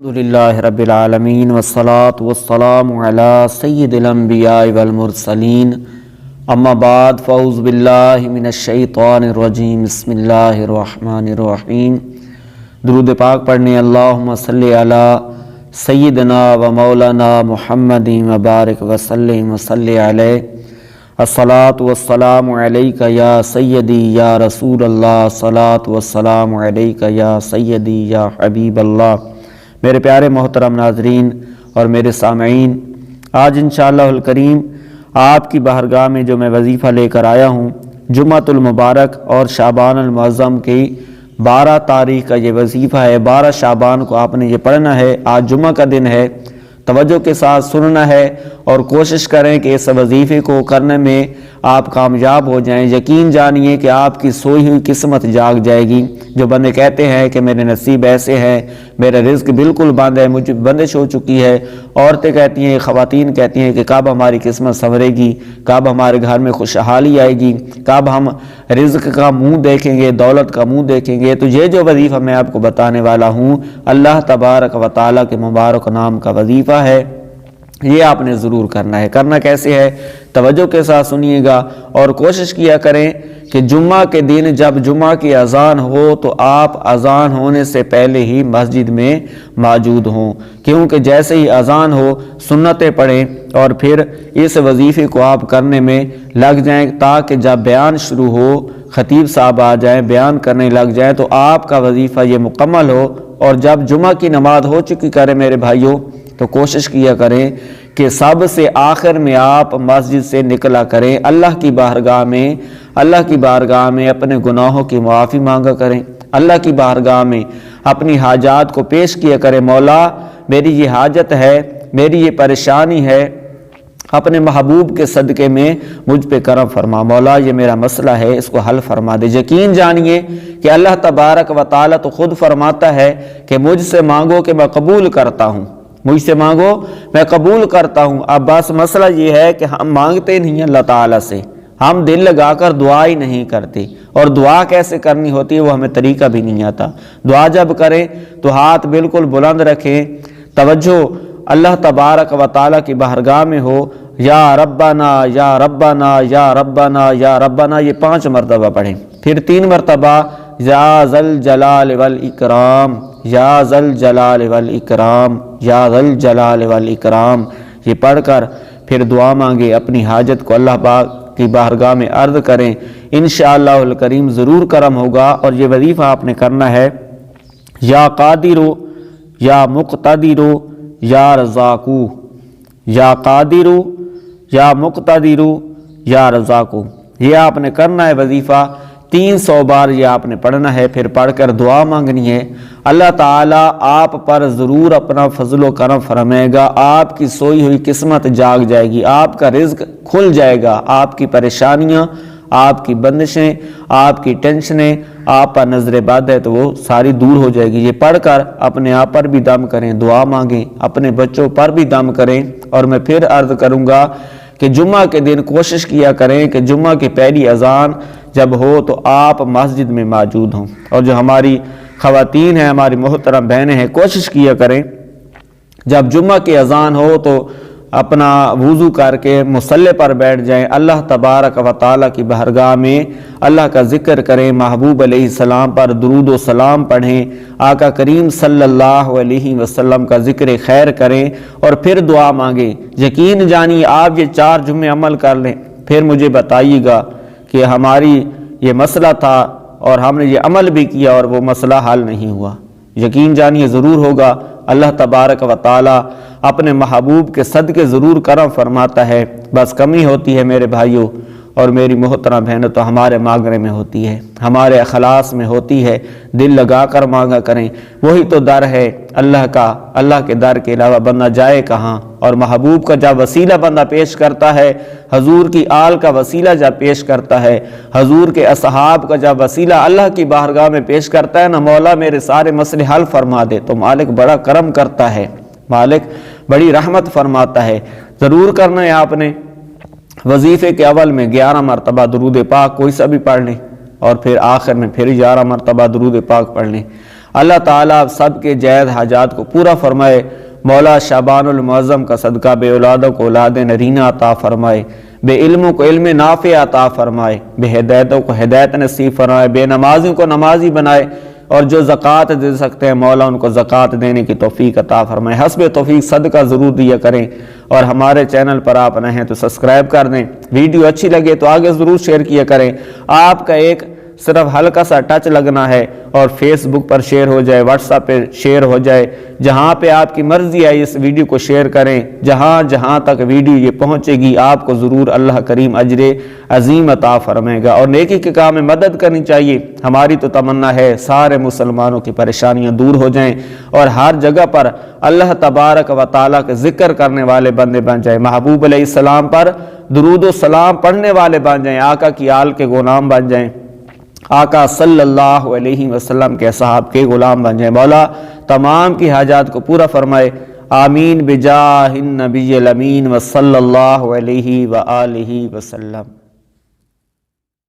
الحمدللہ رب العالمین والصلاة والسلام علی سید الانبیاء والمرسلین اما بعد فاعوذ باللہ من الشیطان الرجیم بسم اللہ الرحمن الرحیم درود پاک پڑھنے اللہم صلی علی سیدنا و مولانا محمد وبارک وسلم وصلی علیہ الصلاة والسلام علیک یا سیدی یا رسول اللہ الصلاة والسلام علیک یا سیدی یا حبیب اللہ۔ میرے پیارے محترم ناظرین اور میرے سامعین، آج انشاءاللہ الکریم آپ کی بارگاہ میں جو میں وظیفہ لے کر آیا ہوں، جمعۃ المبارک اور شعبان المعظم کی 12 تاریخ کا یہ وظیفہ ہے۔ 12 شعبان کو آپ نے یہ پڑھنا ہے۔ آج جمعہ کا دن ہے، توجہ کے ساتھ سننا ہے اور کوشش کریں کہ اس وظیفے کو کرنے میں آپ کامیاب ہو جائیں۔ یقین جانیے کہ آپ کی سوئی ہوئی قسمت جاگ جائے گی۔ جو بندے کہتے ہیں کہ میرے نصیب ایسے ہیں، میرا رزق بالکل بند ہے، مجھے بندش ہو چکی ہے، عورتیں کہتی ہیں، خواتین کہتی ہیں کہ کب ہماری قسمت سنورے گی، کب ہمارے گھر میں خوشحالی آئے گی، کب ہم رزق کا منہ دیکھیں گے، دولت کا منہ دیکھیں گے۔ تو یہ جو وظیفہ میں آپ کو بتانے والا ہوں، اللہ تبارک و تعالیٰ کے مبارک نام کا وظیفہ ہے، یہ آپ نے ضرور کرنا ہے۔ کرنا کیسے ہے؟ توجہ کے ساتھ سنیے گا اور کوشش کیا کریں کہ جمعہ کے دن جب جمعہ کی اذان ہو تو آپ اذان ہونے سے پہلے ہی مسجد میں موجود ہوں، کیونکہ جیسے ہی اذان ہو سنتیں پڑھیں اور پھر اس وظیفے کو آپ کرنے میں لگ جائیں، تاکہ جب بیان شروع ہو، خطیب صاحب آ جائیں، بیان کرنے لگ جائیں تو آپ کا وظیفہ یہ مکمل ہو۔ اور جب جمعہ کی نماز ہو چکی کرے میرے بھائیوں، تو کوشش کیا کریں کہ سب سے آخر میں آپ مسجد سے نکلا کریں، اللہ کی بارگاہ میں اپنے گناہوں کی معافی مانگا کریں، اللہ کی بارگاہ میں اپنی حاجات کو پیش کیا کریں۔ مولا میری یہ حاجت ہے، میری یہ پریشانی ہے، اپنے محبوب کے صدقے میں مجھ پہ کرم فرما، مولا یہ میرا مسئلہ ہے، اس کو حل فرما دے۔ یقین جانیے کہ اللہ تبارک و تعالیٰ تو خود فرماتا ہے کہ مجھ سے مانگو کہ میں قبول کرتا ہوں، مجھ سے مانگو میں قبول کرتا ہوں۔ اب بس مسئلہ یہ ہے کہ ہم مانگتے نہیں اللہ تعالیٰ سے، ہم دل لگا کر دعا ہی نہیں کرتے، اور دعا کیسے کرنی ہوتی ہے وہ ہمیں طریقہ بھی نہیں آتا۔ دعا جب کریں تو ہاتھ بالکل بلند رکھیں، توجہ اللہ تبارک و تعالیٰ کی بارگاہ میں ہو، یا ربنا یا ربنا یا ربنا یا ربنا، یہ 5 مرتبہ پڑھیں، پھر 3 مرتبہ یا ذل جلال والاکرام، یا ذل جلال والاکرام، یا ذل جلال والاکرام، یہ پڑھ کر پھر دعا مانگے، اپنی حاجت کو اللہ پاک کی بارگاہ میں عرض کریں، انشاءاللہ الکریم ضرور کرم ہوگا۔ اور یہ وظیفہ آپ نے کرنا ہے، یا قادرو یا مقتدرو یا رزاقو، یا قادرو یا مقتدرو یا رزاقو، یہ آپ نے کرنا ہے وظیفہ 300 بار، یہ آپ نے پڑھنا ہے، پھر پڑھ کر دعا مانگنی ہے۔ اللہ تعالیٰ آپ پر ضرور اپنا فضل و کرم فرمائے گا، آپ کی سوئی ہوئی قسمت جاگ جائے گی، آپ کا رزق کھل جائے گا، آپ کی پریشانیاں، آپ کی بندشیں، آپ کی ٹینشنیں، آپ پر نظر بد ہے تو وہ ساری دور ہو جائے گی۔ یہ پڑھ کر اپنے آپ پر بھی دم کریں، دعا مانگیں، اپنے بچوں پر بھی دم کریں۔ اور میں پھر عرض کروں گا کہ جمعہ کے دن کوشش کیا کریں کہ جمعہ کی پہلی اذان جب ہو تو آپ مسجد میں موجود ہوں۔ اور جو ہماری خواتین ہیں، ہماری محترم بہنیں ہیں، کوشش کیا کریں جب جمعہ کی اذان ہو تو اپنا وضو کر کے مصلی پر بیٹھ جائیں، اللہ تبارک و تعالیٰ کی بارگاہ میں اللہ کا ذکر کریں، محبوب علیہ السلام پر درود و سلام پڑھیں، آقا کریم صلی اللہ علیہ وسلم کا ذکر خیر کریں اور پھر دعا مانگیں۔ یقین جانیے آپ یہ 4 جمعے عمل کر لیں، پھر مجھے بتائیے گا کہ ہماری یہ مسئلہ تھا اور ہم نے یہ عمل بھی کیا اور وہ مسئلہ حل نہیں ہوا۔ یقین جانیے ضرور ہوگا، اللہ تبارک و تعالیٰ اپنے محبوب کے صدقے ضرور کرم فرماتا ہے۔ بس کمی ہوتی ہے میرے بھائیوں اور میری محترم بہنوں، تو ہمارے مانگنے میں ہوتی ہے، ہمارے اخلاص میں ہوتی ہے۔ دل لگا کر مانگا کریں، وہی تو در ہے اللہ کا، اللہ کے در کے علاوہ بندہ جائے کہاں؟ اور محبوب کا جب وسیلہ بندہ پیش کرتا ہے، حضور کی آل کا وسیلہ جب پیش کرتا ہے، حضور کے اصحاب کا جب وسیلہ اللہ کی بارگاہ میں پیش کرتا ہے نا، مولا میرے سارے مسئلے حل فرما دے، تو مالک بڑا کرم کرتا ہے، مالک بڑی رحمت فرماتا ہے۔ ضرور کرنا ہے آپ نے وظیفے کے اول میں 11 مرتبہ درود پاک کوئی سا بھی پڑھ لیں، اور پھر آخر میں پھر 11 مرتبہ درود پاک پڑھ لیں۔ اللہ تعالیٰ آپ سب کے جائز حاجات کو پورا فرمائے۔ مولا شعبان المعظم کا صدقہ بے اولادوں کو اولاد نرینہ عطا فرمائے، بے علموں کو علم نافع عطا فرمائے، بے ہدایتوں کو ہدایت نصیب فرمائے، بے نمازیوں کو نمازی بنائے، اور جو زکوٰۃ دے سکتے ہیں مولا ان کو زکوٰۃ دینے کی توفیق عطا فرمائے۔ حسب توفیق صدقہ ضرور دیا کریں، اور ہمارے چینل پر آپ نئے ہیں تو سبسکرائب کر دیں، ویڈیو اچھی لگے تو آگے ضرور شیئر کیا کریں۔ آپ کا ایک صرف ہلکا سا ٹچ لگنا ہے اور فیس بک پر شیئر ہو جائے، واٹس ایپ پہ شیئر ہو جائے، جہاں پہ آپ کی مرضی ہے اس ویڈیو کو شیئر کریں۔ جہاں تک ویڈیو یہ پہنچے گی آپ کو ضرور اللہ کریم اجر عظیم عطا فرمائے گا۔ اور نیکی کے کام میں مدد کرنی چاہیے۔ ہماری تو تمنا ہے سارے مسلمانوں کی پریشانیاں دور ہو جائیں اور ہر جگہ پر اللہ تبارک و تعالیٰ کے ذکر کرنے والے بندے بن جائیں، محبوب علیہ السلام پر درود و سلام پڑھنے والے بن جائیں، آقا کی آل کے غلام بن جائیں، آقا صلی اللہ علیہ وسلم کے صحاب کے غلام بن جائیں۔ مولا تمام کی حاجات کو پورا فرمائے، آمین بجاہ النبی الامین وصلی اللہ علیہ وآلہ وسلم۔